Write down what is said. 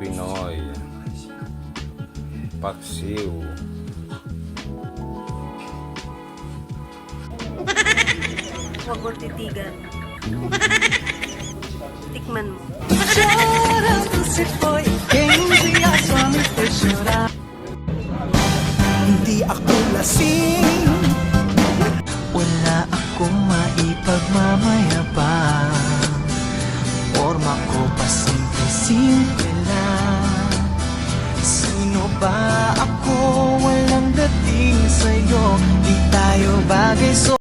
Pinoy. Paksiw. Huwag mo titigan. Tikman mo. Hindi ako lasing, wala akong maipagmamayabang. Forma ko pa simple lang. Sino ba ako? Walang dating sa'yo. Di tayo bagay, so